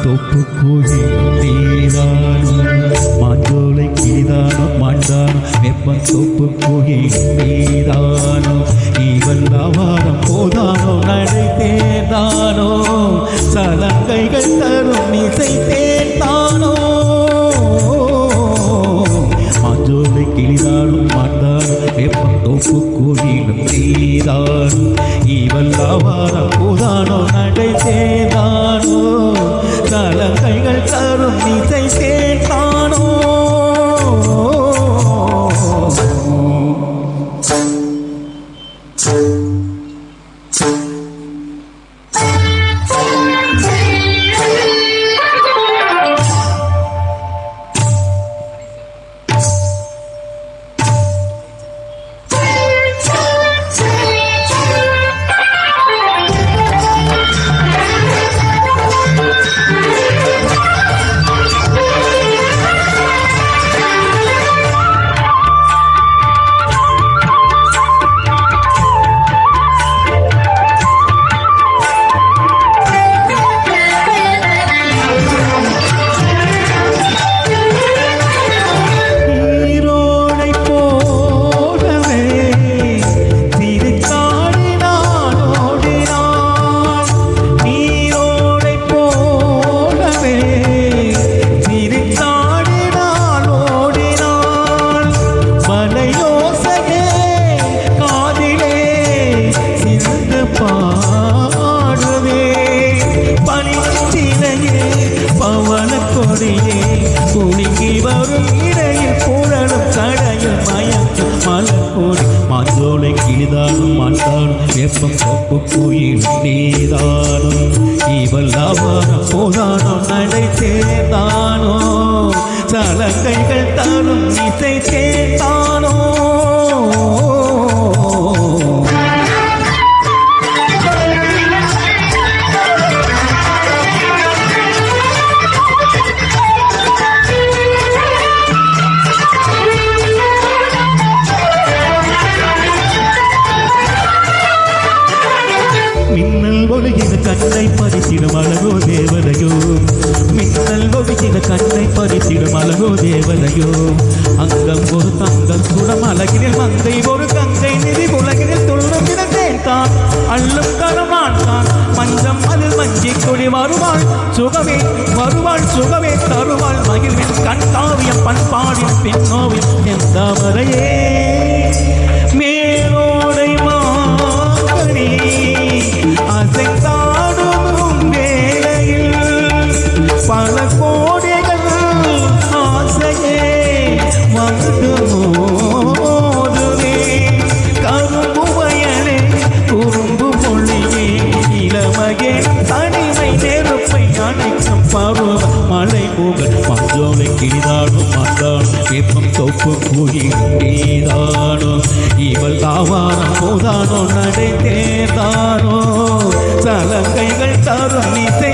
தோப்பு கோயில் நீதானோ மாஞ்சோலை கிளிதானோ மாண்டானோ வெப்பம் தோப்பு கோயில் நீதானோ இவல்லாவாரம் போதானோ நடை தேர்ந்தானோ சலங்கைகள் தரும் இசை தேர்ந்தானோ மாஞ்சோலை கிளிதானோ மாண்டானோ வெப்பம் தோப்பு கோயிலும் நீதானோ இவல்லாவாரம் போதானோ நடை தேர்ந்தானோ சலங்கைகள் தரும் இசை தேர்ந்தானோ மாஞ்சோலை கிளிதானும் மாண்டானும் வெப்பம் தோப்பு கோயில் நீதானும் இவல்லாவாரம் போதானோ நடை தேர்ந்தானோ சலங்கைகள் தரும் இசை தேர்ந்தானோ மின்னல் ஒழுகின கண்ணை பறித்திடும் அழகோ தேவதையோ மின்னல் ஒழுகின கண்ணை பறித்திடும் அழகோ தேவதையோ அங்கம் ஒரு தங்கம் சுடம் அழகினில் மங்கை ஒரு கங்கை நிதி உலகினில் துள்ளும் சேர்த்தான் அள்ளும் கருமான் மஞ்சம் அதில் மஞ்சி கொடி வருவாள் சுகமே தருவாள் மகிழ்வின் கண் காவியம் பண்பாடின் பின்னோவின் எந்த வரையே மேலோடை மாங்கனி அசைத்தாடும் வேளையில் பல கோடிகள் ஆசையே வந்து மோதுவே கரும்பு வயலே குறும்பு மொழியே இளமையே தனிமை நெருப்பை அணைக்கும் பருவ மலை புகழ் மாஞ்சோலை கிளிதானும் மாண்டானும் வெப்பம் தோப்பு கோயில் நீதானோ இவள் தாவாரம் போதானோ நடை தேர்ந்தானோ சலங்கைகள் தரும் இசை